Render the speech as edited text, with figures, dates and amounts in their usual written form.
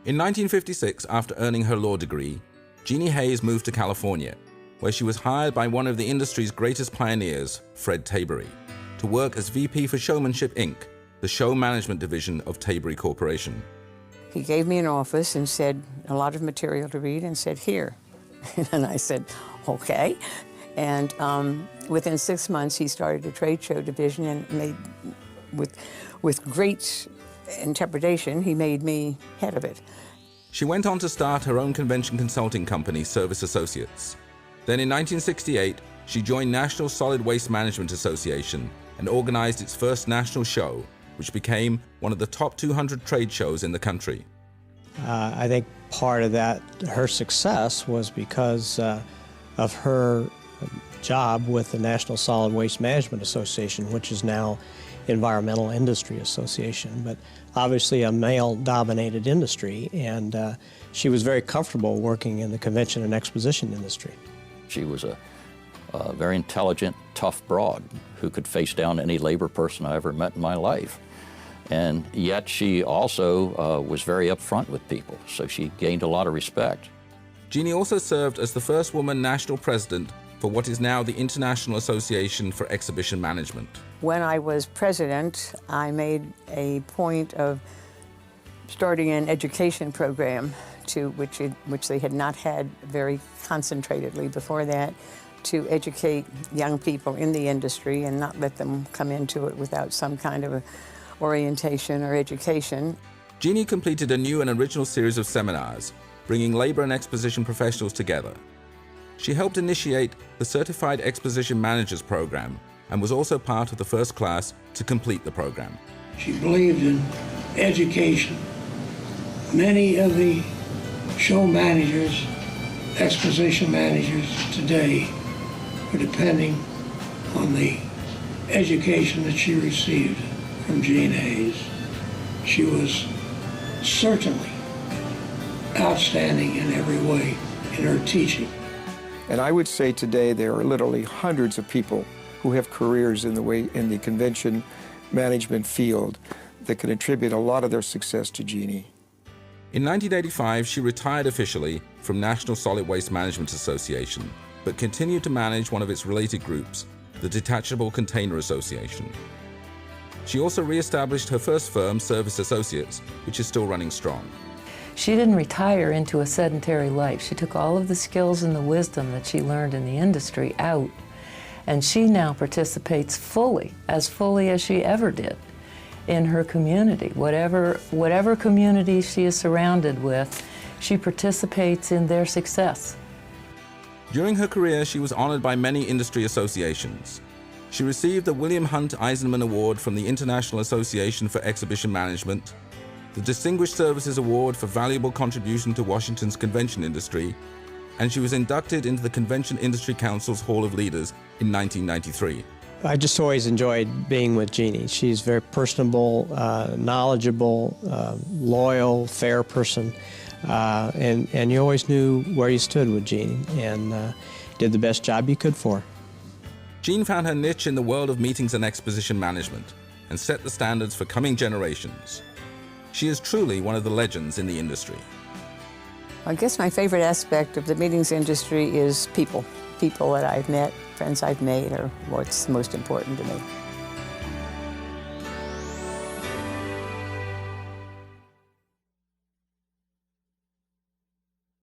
In 1956, after earning her law degree, Jeanne Hayes moved to California, where she was hired by one of the industry's greatest pioneers, Fred Tabery, to work as VP for Showmanship, Inc., the show management division of Tabery Corporation. He gave me an office and said, a lot of material to read, and said, here. And I said, okay. And within 6 months, he started a trade show division and made, with great interpretation, he made me head of it. She went on to start her own convention consulting company, Service Associates. Then in 1968, she joined National Solid Waste Management Association and organized its first national show, which became one of the top 200 trade shows in the country. I think part of that, her success, was because of her job with the National Solid Waste Management Association, which is now Environmental Industry Association, but obviously a male-dominated industry, and she was very comfortable working in the convention and exposition industry. She was a very intelligent, tough broad who could face down any labor person I ever met in my life. And yet she also was very upfront with people, so she gained a lot of respect. Jeanne also served as the first woman national president for what is now the International Association for Exhibition Management. When I was president, I made a point of starting an education program which they had not had very concentratedly before that, to educate young people in the industry and not let them come into it without some kind of orientation or education. Jeanne completed a new and original series of seminars, bringing labor and exposition professionals together. She helped initiate the Certified Exposition Managers program and was also part of the first class to complete the program. She believed in education. Many of the show managers, exposition managers today are depending on the education that she received from Jeanne Hayes. She was certainly outstanding in every way in her teaching. And I would say today there are literally hundreds of people who have careers in the convention management field that can attribute a lot of their success to Jeanne. In 1985, she retired officially from National Solid Waste Management Association, but continued to manage one of its related groups, the Detachable Container Association. She also re-established her first firm, Service Associates, which is still running strong. She didn't retire into a sedentary life. She took all of the skills and the wisdom that she learned in the industry out, and she now participates fully as she ever did in her community. Whatever community she is surrounded with, she participates in their success. During her career, she was honored by many industry associations. She received the William Hunt Eisenman Award from the International Association for Exhibition Management, the Distinguished Services Award for Valuable Contribution to Washington's convention industry, and she was inducted into the Convention Industry Council's Hall of Leaders in 1993. I just always enjoyed being with Jeanne. She's very personable, knowledgeable, loyal, fair person, and you always knew where you stood with Jeanne, and did the best job you could for her. Jeanne found her niche in the world of meetings and exposition management and set the standards for coming generations. She is truly one of the legends in the industry. I guess my favorite aspect of the meetings industry is people. People that I've met, friends I've made, are what's most important to me.